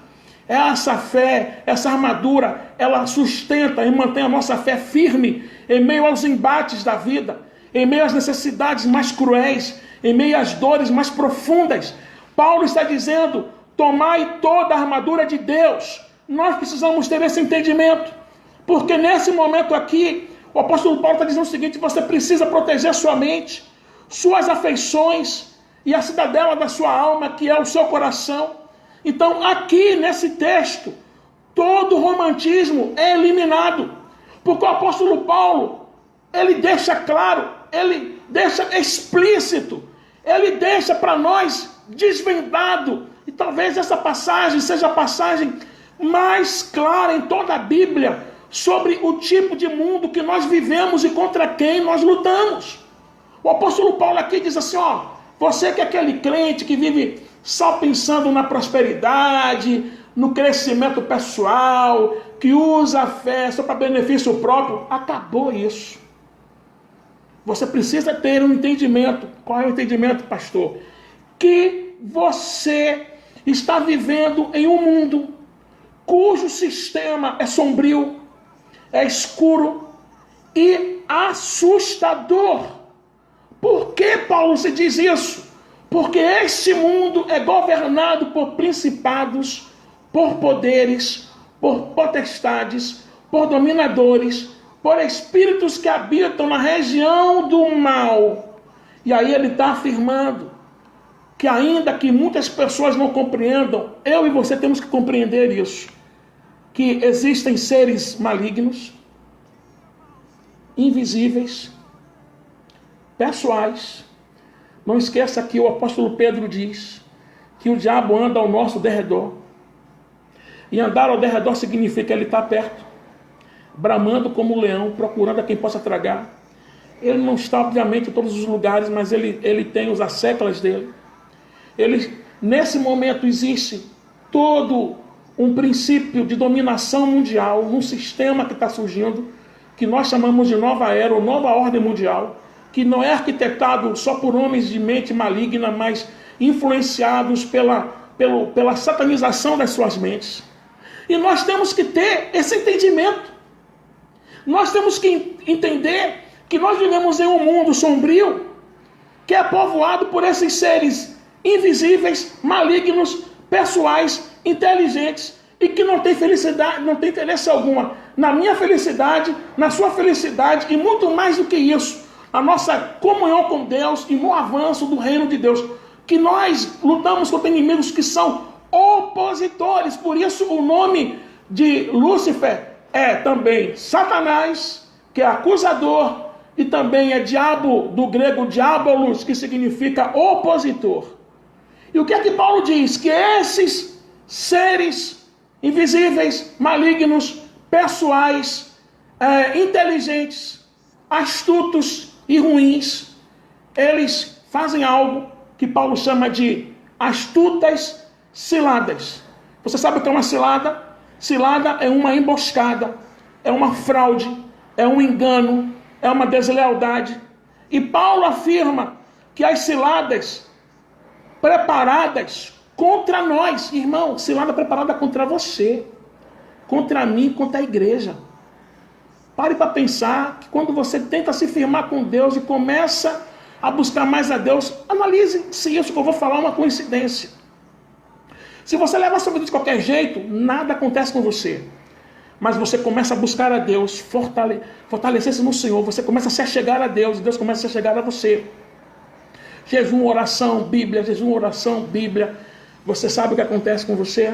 Essa fé, essa armadura, ela sustenta e mantém a nossa fé firme em meio aos embates da vida, em meio às necessidades mais cruéis, em meio às dores mais profundas. Paulo está dizendo: tomai toda a armadura de Deus. Nós precisamos ter esse entendimento, porque nesse momento aqui, o apóstolo Paulo está dizendo o seguinte: você precisa proteger sua mente, suas afeições e a cidadela da sua alma, que é o seu coração. Então, aqui nesse texto, todo romantismo é eliminado, porque o apóstolo Paulo, ele deixa claro, ele deixa explícito, ele deixa para nós desvendado, e talvez essa passagem seja a passagem mais clara em toda a Bíblia sobre o tipo de mundo que nós vivemos e contra quem nós lutamos. O apóstolo Paulo aqui diz assim: você que é aquele crente que vive só pensando na prosperidade, no crescimento pessoal, que usa a fé só para benefício próprio, acabou isso. Você precisa ter um entendimento. Qual é o entendimento, pastor? Que você está vivendo em um mundo cujo sistema é sombrio, é escuro e assustador. Por que Paulo se diz isso? Porque este mundo é governado por principados, por poderes, por potestades, por dominadores, por espíritos que habitam na região do mal. E aí ele está afirmando que, ainda que muitas pessoas não compreendam, eu e você temos que compreender isso, que existem seres malignos, invisíveis, pessoais. Não esqueça que o apóstolo Pedro diz que o diabo anda ao nosso derredor. E andar ao derredor significa ele estar perto, bramando como um leão, procurando a quem possa tragar. Ele não está, obviamente, em todos os lugares, mas ele tem os asseclas dele. Nesse momento existe todo um princípio de dominação mundial, um sistema que está surgindo, que nós chamamos de nova era ou nova ordem mundial, que não é arquitetado só por homens de mente maligna, mas influenciados pela satanização das suas mentes. E nós temos que ter esse entendimento. Nós temos que entender que nós vivemos em um mundo sombrio, que é povoado por esses seres invisíveis, malignos, pessoais, inteligentes, e que não tem felicidade, não tem interesse alguma na minha felicidade, na sua felicidade, e muito mais do que isso, a nossa comunhão com Deus e no avanço do reino de Deus, que nós lutamos contra inimigos que são opositores. Por isso o nome de Lúcifer é também Satanás, que é acusador, e também é diabo, do grego diabolos, que significa opositor. E o que é que Paulo diz? Que esses seres invisíveis, malignos, pessoais, inteligentes, astutos e ruins, eles fazem algo que Paulo chama de astutas ciladas. Você sabe o que é uma cilada? Cilada é uma emboscada, é uma fraude, é um engano, é uma deslealdade. E Paulo afirma que as ciladas preparadas contra nós, irmão, cilada preparada contra você, contra mim, contra a igreja. Pare para pensar que quando você tenta se firmar com Deus e começa a buscar mais a Deus, analise se isso que eu vou falar é uma coincidência. Se você leva a sua vida de qualquer jeito, nada acontece com você. Mas você começa a buscar a Deus, fortalecer-se no Senhor, você começa a se achegar a Deus, e Deus começa a se achegar a você. Jejum, oração, Bíblia, jejum, oração, Bíblia. Você sabe o que acontece com você?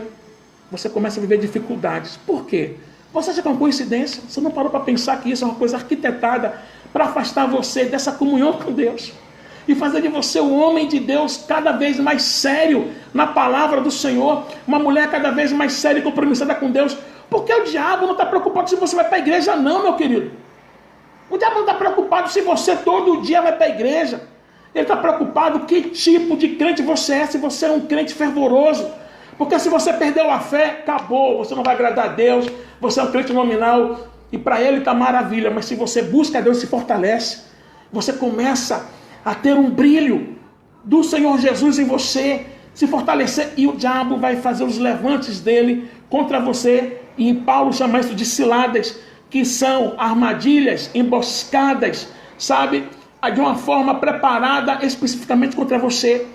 Você começa a viver dificuldades. Por quê? Você acha que é uma coincidência? Você não parou para pensar que isso é uma coisa arquitetada para afastar você dessa comunhão com Deus e fazer de você um homem de Deus cada vez mais sério na palavra do Senhor, uma mulher cada vez mais séria e compromissada com Deus? Porque o diabo não está preocupado se você vai para a igreja não, meu querido. O diabo não está preocupado se você todo dia vai para a igreja. Ele está preocupado que tipo de crente você é, se você é um crente fervoroso. Porque se você perdeu a fé, acabou, você não vai agradar a Deus, você é um crente nominal, e para ele está maravilha. Mas se você busca a Deus e se fortalece, você começa a ter um brilho do Senhor Jesus em você, se fortalecer, e o diabo vai fazer os levantes dele contra você. E Paulo chama isso de ciladas, que são armadilhas, emboscadas, sabe? De uma forma preparada especificamente contra você.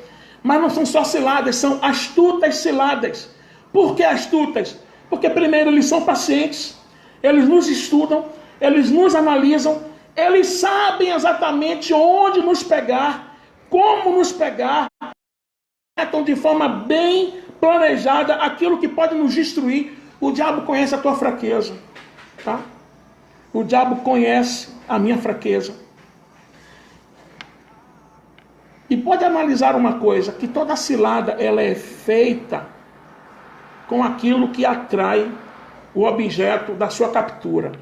Mas não são só ciladas, são astutas ciladas. Por que astutas? Porque primeiro eles são pacientes, eles nos estudam, eles nos analisam, eles sabem exatamente onde nos pegar, como nos pegar, tratam de forma bem planejada aquilo que pode nos destruir. O diabo conhece a tua fraqueza, tá? O diabo conhece a minha fraqueza. E pode analisar uma coisa, que toda cilada ela é feita com aquilo que atrai o objeto da sua captura.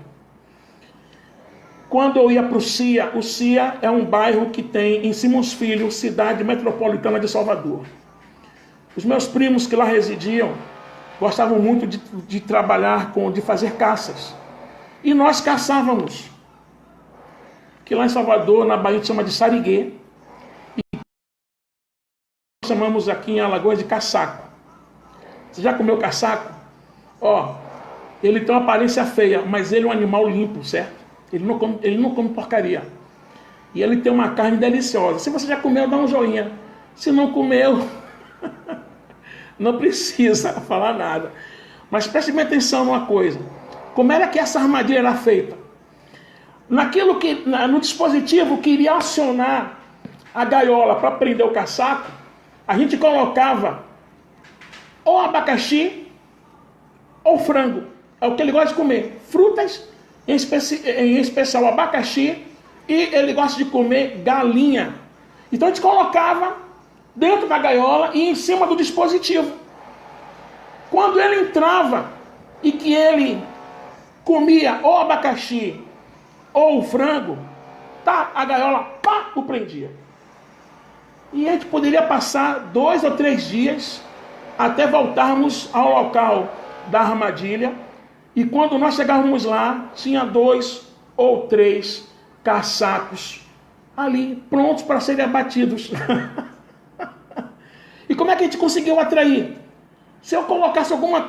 Quando eu ia para o CIA é um bairro que tem em Simões Filho, cidade metropolitana de Salvador. Os meus primos que lá residiam gostavam muito de trabalhar, de fazer caças. E nós caçávamos, que lá em Salvador, na Bahia, chama de sariguê. Chamamos aqui em Alagoas de caçaco. Você já comeu caçaco? Ó, ele tem uma aparência feia, mas ele é um animal limpo, certo? Ele não come porcaria. E ele tem uma carne deliciosa. Se você já comeu, dá um joinha. Se não comeu, não precisa falar nada. Mas preste bem atenção numa coisa. Como era que essa armadilha era feita? No dispositivo que iria acionar a gaiola para prender o caçaco, a gente colocava ou abacaxi ou frango. É o que ele gosta de comer. Frutas, em especial abacaxi, e ele gosta de comer galinha. Então a gente colocava dentro da gaiola e em cima do dispositivo. Quando ele entrava e que ele comia ou abacaxi ou frango, tá, a gaiola, pá, o prendia. E a gente poderia passar 2 ou 3 dias até voltarmos ao local da armadilha. E quando nós chegávamos lá, tinha 2 ou 3 caçacos ali, prontos para serem abatidos. E como é que a gente conseguiu atrair? Se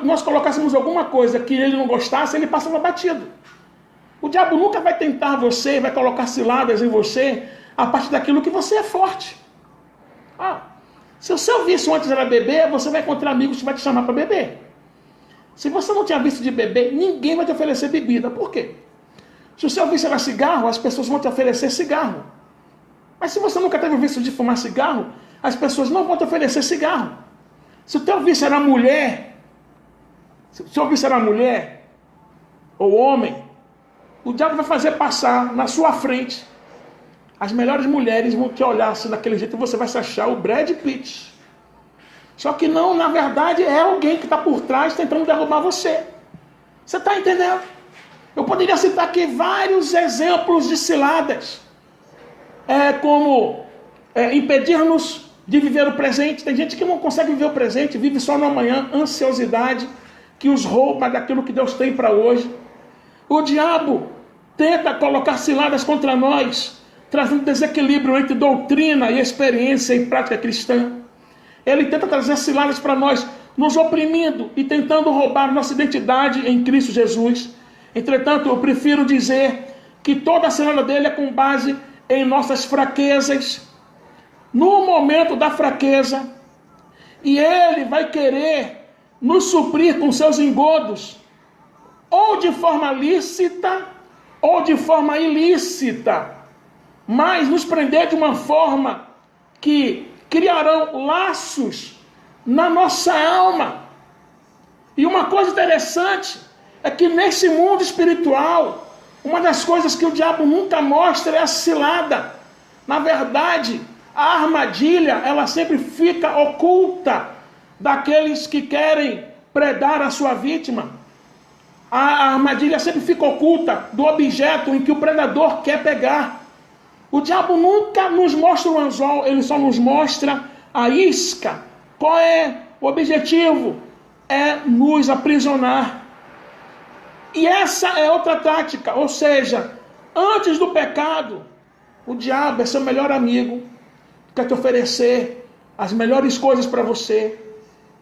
nós colocássemos alguma coisa que ele não gostasse, ele passava batido. O diabo nunca vai tentar você, vai colocar ciladas em você a partir daquilo que você é forte. Se o seu vício antes era beber, você vai encontrar amigos que vão te chamar para beber. Se você não tinha vício de beber, ninguém vai te oferecer bebida. Por quê? Se o seu vício era cigarro, as pessoas vão te oferecer cigarro. Mas se você nunca teve o vício de fumar cigarro, as pessoas não vão te oferecer cigarro. Se o teu vício era mulher, ou homem, o diabo vai fazer passar na sua frente. As melhores mulheres vão te olhar assim daquele jeito e você vai se achar o Brad Pitt. Só que não, na verdade, é alguém que está por trás tentando derrubar você. Você está entendendo? Eu poderia citar aqui vários exemplos de ciladas. Como impedir-nos de viver o presente. Tem gente que não consegue viver o presente, vive só no amanhã, ansiosidade, que os rouba daquilo que Deus tem para hoje. O diabo tenta colocar ciladas contra nós, trazendo desequilíbrio entre doutrina e experiência e prática cristã. Ele tenta trazer ciladas para nós, nos oprimindo e tentando roubar nossa identidade em Cristo Jesus. Entretanto, eu prefiro dizer que toda a cilada dele é com base em nossas fraquezas, no momento da fraqueza, e ele vai querer nos suprir com seus engodos, ou de forma lícita, ou de forma ilícita, mas nos prender de uma forma que criarão laços na nossa alma. E uma coisa interessante é que nesse mundo espiritual, uma das coisas que o diabo nunca mostra é a cilada. Na verdade, a armadilha, ela sempre fica oculta daqueles que querem predar a sua vítima. A armadilha sempre fica oculta do objeto em que o predador quer pegar. O diabo nunca nos mostra o anzol, ele só nos mostra a isca. Qual é o objetivo? É nos aprisionar. E essa é outra tática, ou seja, antes do pecado, o diabo é seu melhor amigo, quer te oferecer as melhores coisas para você.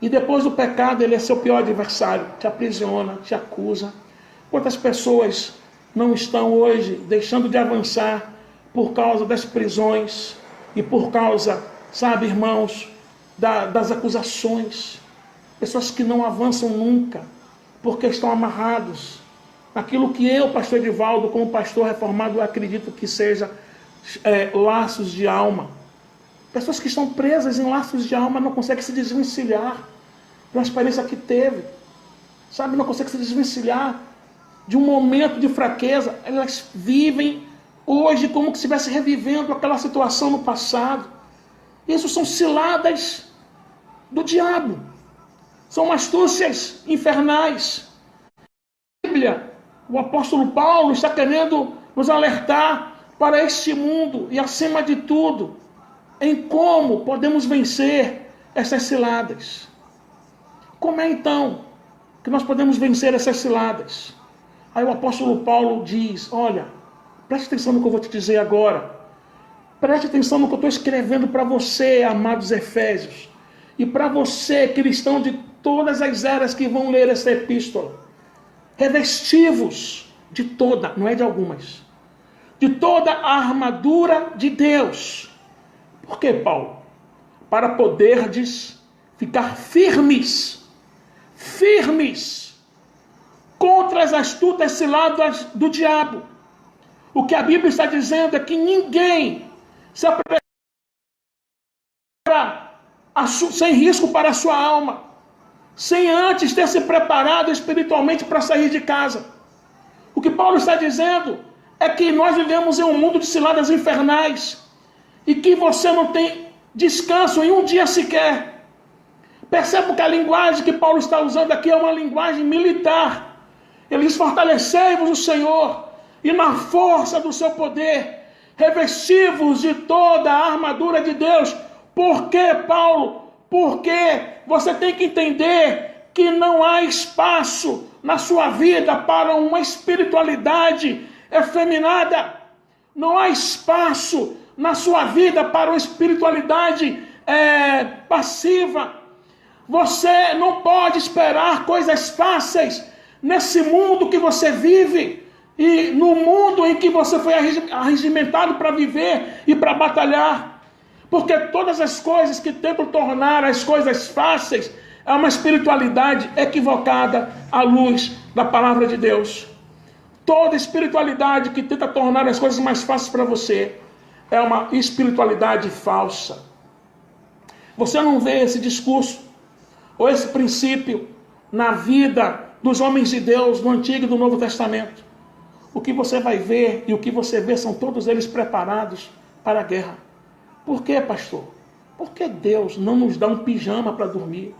E depois do pecado, ele é seu pior adversário, te aprisiona, te acusa. Quantas pessoas não estão hoje deixando de avançar por causa das prisões e por causa, sabe, irmãos, das acusações? Pessoas que não avançam nunca, porque estão amarrados naquilo que eu, pastor Edivaldo, como pastor reformado, acredito que seja laços de alma. Pessoas que estão presas em laços de alma não conseguem se desvencilhar de uma experiência que teve. Sabe, não conseguem se desvencilhar de um momento de fraqueza. Elas vivem hoje como se estivesse revivendo aquela situação no passado. Isso são ciladas do diabo. São astúcias infernais. A Bíblia, o apóstolo Paulo está querendo nos alertar para este mundo e, acima de tudo, em como podemos vencer essas ciladas. Como é então que nós podemos vencer essas ciladas? Aí o apóstolo Paulo diz, olha, preste atenção no que eu vou te dizer agora. Preste atenção no que eu estou escrevendo para você, amados Efésios. E para você, cristão de todas as eras que vão ler essa epístola. Revestivos de toda, não é de algumas, de toda a armadura de Deus. Por que, Paulo? Para poderdes ficar firmes contra as astutas ciladas do diabo. O que a Bíblia está dizendo é que ninguém se apresenta sem risco para a sua alma, sem antes ter se preparado espiritualmente para sair de casa. O que Paulo está dizendo é que nós vivemos em um mundo de ciladas infernais e que você não tem descanso em um dia sequer. Perceba que a linguagem que Paulo está usando aqui é uma linguagem militar. Ele diz, fortalecei-vos no Senhor e na força do seu poder, revestivos de toda a armadura de Deus. Por quê, Paulo? Porque você tem que entender que não há espaço na sua vida para uma espiritualidade efeminada. Não há espaço na sua vida para uma espiritualidade passiva. Você não pode esperar coisas fáceis nesse mundo que você vive e no mundo em que você foi arregimentado para viver e para batalhar. Porque todas as coisas que tentam tornar as coisas fáceis é uma espiritualidade equivocada à luz da palavra de Deus. Toda espiritualidade que tenta tornar as coisas mais fáceis para você é uma espiritualidade falsa. Você não vê esse discurso ou esse princípio na vida dos homens de Deus do Antigo e do Novo Testamento. O que você vai ver e o que você vê são todos eles preparados para a guerra. Por quê, pastor? Por que Deus não nos dá um pijama para dormir?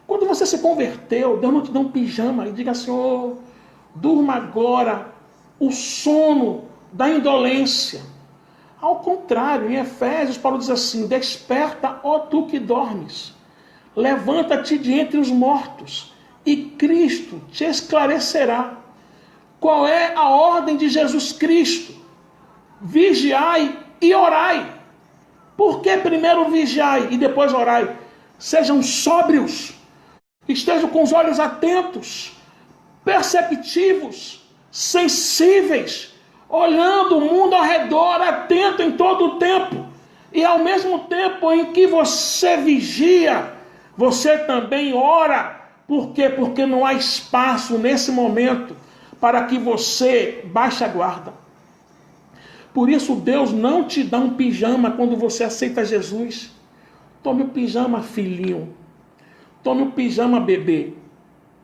Quando você se converteu, Deus não te dá um pijama e diga, Senhor, durma agora o sono da indolência. Ao contrário, em Efésios, Paulo diz assim, desperta, ó tu que dormes, levanta-te de entre os mortos, e Cristo te esclarecerá. Qual é a ordem de Jesus Cristo? Vigiai e orai. Por que primeiro vigiai e depois orai? Sejam sóbrios, estejam com os olhos atentos, perceptivos, sensíveis, olhando o mundo ao redor, atento em todo o tempo. E ao mesmo tempo em que você vigia, você também ora. Por quê? Porque não há espaço nesse momento para que você baixe a guarda. Por isso Deus não te dá um pijama quando você aceita Jesus. Tome o pijama, filhinho. Tome o pijama, bebê.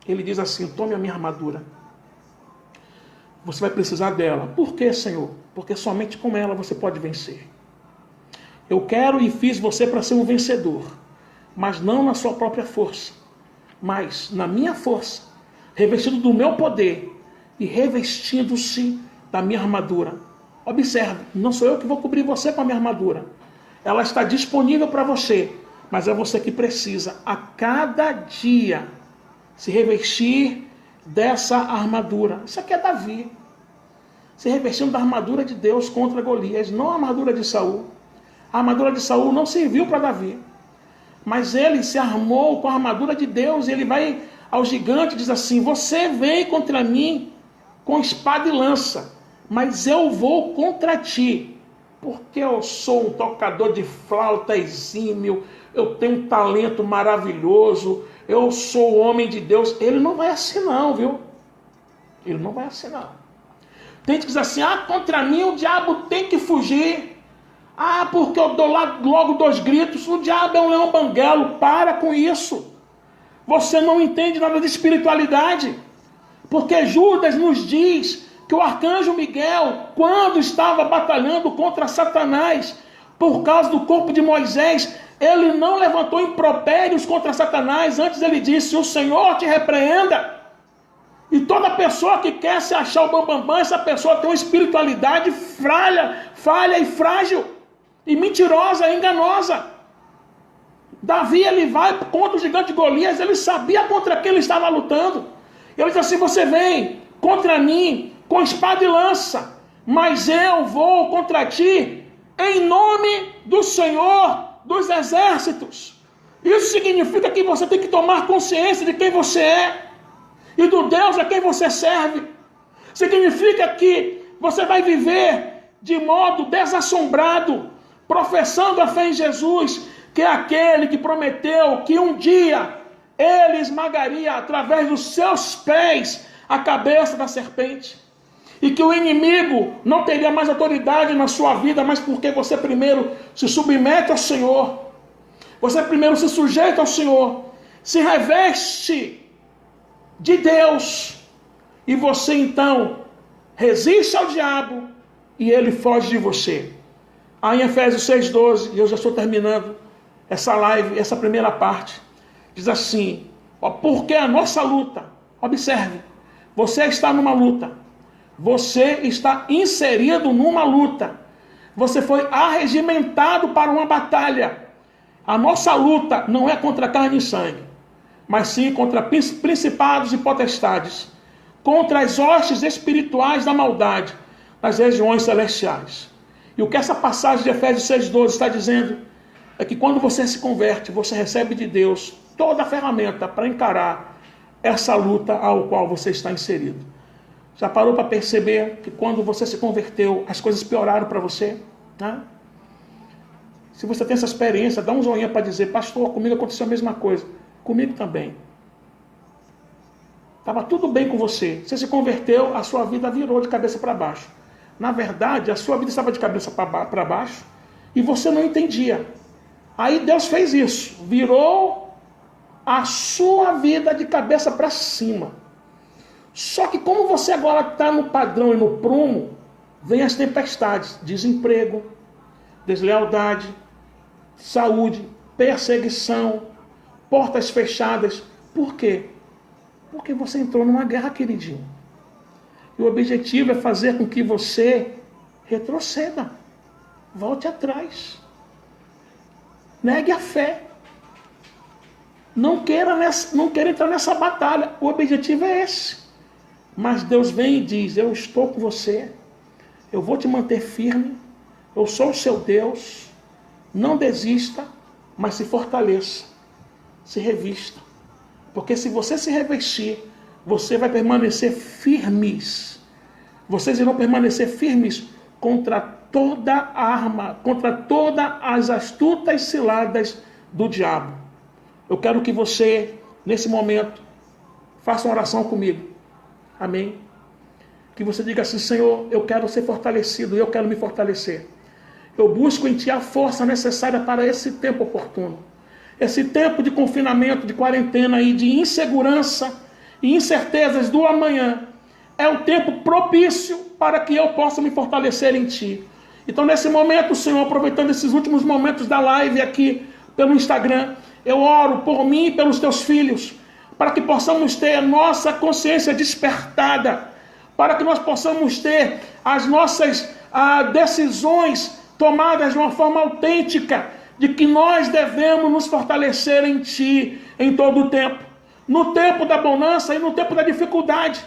Ele diz assim, tome a minha armadura. Você vai precisar dela. Por quê, Senhor? Porque somente com ela você pode vencer. Eu quero e fiz você para ser um vencedor, mas não na sua própria força, mas na minha força, revestido do meu poder e revestindo-se da minha armadura. Observe, não sou eu que vou cobrir você com a minha armadura. Ela está disponível para você, mas é você que precisa a cada dia se revestir dessa armadura. Isso aqui é Davi, se revestindo da armadura de Deus contra Golias, não a armadura de Saul. A armadura de Saul não serviu para Davi, mas ele se armou com a armadura de Deus e ele vai ao gigante e diz assim, você vem contra mim com espada e lança, mas eu vou contra ti, porque eu sou um tocador de flauta exímio, eu tenho um talento maravilhoso, eu sou o homem de Deus. Ele não vai assim não, viu? Ele não vai assim não. Tem que dizer assim, contra mim o diabo tem que fugir. Porque eu dou logo 2 gritos, o diabo é um leão banguelo. Para com isso. Você não entende nada de espiritualidade. Porque Judas nos diz que o arcanjo Miguel, quando estava batalhando contra Satanás, por causa do corpo de Moisés, ele não levantou impropérios contra Satanás, antes ele disse, o Senhor te repreenda. E toda pessoa que quer se achar o bambambam, essa pessoa tem uma espiritualidade falha e frágil, e mentirosa, enganosa. Davi, ele vai contra o gigante Golias, ele sabia contra quem ele estava lutando. Ele diz assim, você vem contra mim com espada e lança, mas eu vou contra ti em nome do Senhor dos exércitos. Isso significa que você tem que tomar consciência de quem você é e do Deus a quem você serve. Significa que você vai viver de modo desassombrado, professando a fé em Jesus, que é aquele que prometeu que um dia ele esmagaria através dos seus pés a cabeça da serpente. E que o inimigo não teria mais autoridade na sua vida, mas porque você primeiro se submete ao Senhor, você primeiro se sujeita ao Senhor, se reveste de Deus, e você então resiste ao diabo e ele foge de você. Aí em Efésios 6,12, e eu já estou terminando essa live, essa primeira parte, diz assim, porque a nossa luta, observe, você está numa luta, você está inserido numa luta, você foi arregimentado para uma batalha. A nossa luta não é contra carne e sangue, mas sim contra principados e potestades, contra as hostes espirituais da maldade nas regiões celestiais. E o que essa passagem de Efésios 6,12 está dizendo é que quando você se converte, você recebe de Deus toda a ferramenta para encarar essa luta ao qual você está inserido. Já parou para perceber que quando você se converteu, as coisas pioraram para você? Né? Se você tem essa experiência, dá um joinha para dizer, pastor, comigo aconteceu a mesma coisa. Comigo também. Estava tudo bem com você. Você se converteu, a sua vida virou de cabeça para baixo. Na verdade, a sua vida estava de cabeça para baixo e você não entendia. Aí Deus fez isso. Virou a sua vida de cabeça para cima. Só que como você agora está no padrão e no prumo, vem as tempestades. Desemprego, deslealdade, saúde, perseguição, portas fechadas. Por quê? Porque você entrou numa guerra, queridinho. E o objetivo é fazer com que você retroceda, volte atrás, negue a fé. Não queira entrar nessa batalha. O objetivo é esse. Mas Deus vem e diz: eu estou com você, eu vou te manter firme, eu sou o seu Deus. Não desista, mas se fortaleça, se revista. Porque se você se revestir, você vai permanecer firmes. Vocês irão permanecer firmes contra toda arma, contra todas as astutas ciladas do diabo. Eu quero que você, nesse momento, faça uma oração comigo. Amém? Que você diga assim: Senhor, eu quero ser fortalecido, eu quero me fortalecer. Eu busco em Ti a força necessária para esse tempo oportuno. Esse tempo de confinamento, de quarentena e de insegurança e incertezas do amanhã é o tempo propício para que eu possa me fortalecer em Ti. Então, nesse momento, Senhor, aproveitando esses últimos momentos da live aqui pelo Instagram, eu oro por mim e pelos Teus filhos, para que possamos ter a nossa consciência despertada, para que nós possamos ter as nossas decisões tomadas de uma forma autêntica, de que nós devemos nos fortalecer em Ti em todo o tempo, no tempo da bonança e no tempo da dificuldade.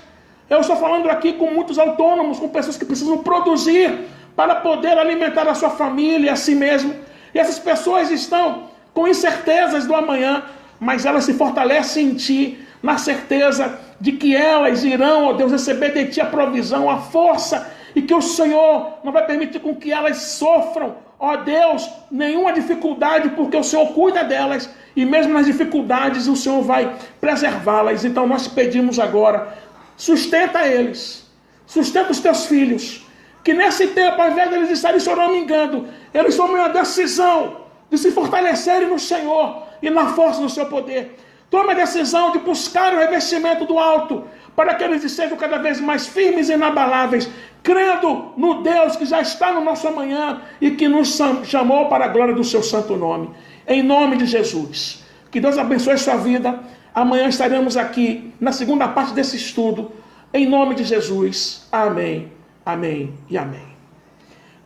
Eu estou falando aqui com muitos autônomos, com pessoas que precisam produzir para poder alimentar a sua família e a si mesmo. E essas pessoas estão com incertezas do amanhã, mas elas se fortalecem em Ti, na certeza de que elas irão, ó Deus, receber de Ti a provisão, a força, e que o Senhor não vai permitir com que elas sofram, ó Deus, nenhuma dificuldade, porque o Senhor cuida delas, e mesmo nas dificuldades o Senhor vai preservá-las. Então nós te pedimos agora, sustenta eles, sustenta os Teus filhos, que nesse tempo, ao invés de eles estarem choramingando, eles tomem a decisão de se fortalecerem no Senhor e na força do Seu poder. Tome a decisão de buscar o revestimento do alto, para que eles sejam cada vez mais firmes e inabaláveis, crendo no Deus que já está no nosso amanhã e que nos chamou para a glória do Seu santo nome. Em nome de Jesus. Que Deus abençoe a sua vida. Amanhã estaremos aqui na segunda parte desse estudo. Em nome de Jesus. Amém, amém e amém.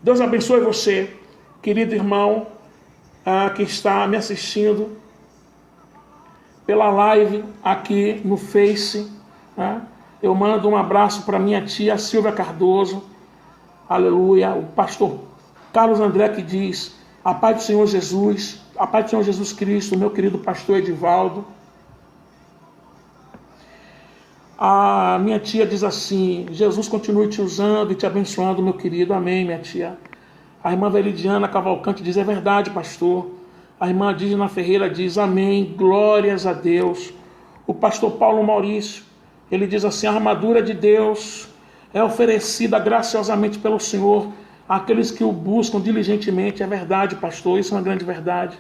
Deus abençoe você, querido irmão, que está me assistindo pela live aqui no Face. Eu mando um abraço para minha tia Silvia Cardoso, aleluia. O pastor Carlos André, que diz: a paz do Senhor Jesus, a paz do Senhor Jesus Cristo, meu querido pastor Edivaldo. A minha tia diz assim: Jesus continue te usando e te abençoando, meu querido. Amém, minha tia. A irmã Veridiana Cavalcante diz: é verdade, pastor. A irmã Dígina Ferreira diz: amém, glórias a Deus. O pastor Paulo Maurício, ele diz assim: a armadura de Deus é oferecida graciosamente pelo Senhor àqueles que o buscam diligentemente. É verdade, pastor, isso é uma grande verdade.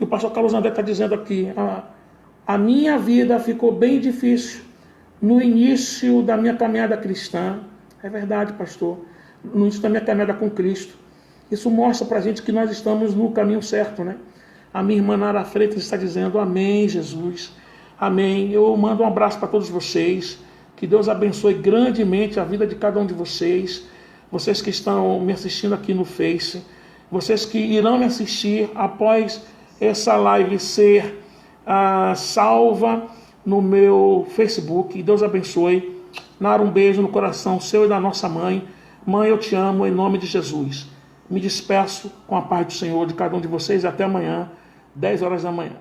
E o pastor Carlos André está dizendo aqui: a minha vida ficou bem difícil no início da minha caminhada cristã. É verdade, pastor, no início da minha caminhada com Cristo. Isso mostra para a gente que nós estamos no caminho certo, né? A minha irmã Nara Freitas está dizendo: amém, Jesus. Amém. Eu mando um abraço para todos vocês. Que Deus abençoe grandemente a vida de cada um de vocês. Vocês que estão me assistindo aqui no Face. Vocês que irão me assistir após essa live ser salva no meu Facebook. Deus abençoe. Nara, um beijo no coração seu e da nossa mãe. Mãe, eu te amo em nome de Jesus. Me despeço com a paz do Senhor de cada um de vocês. Até amanhã, 10 horas da manhã.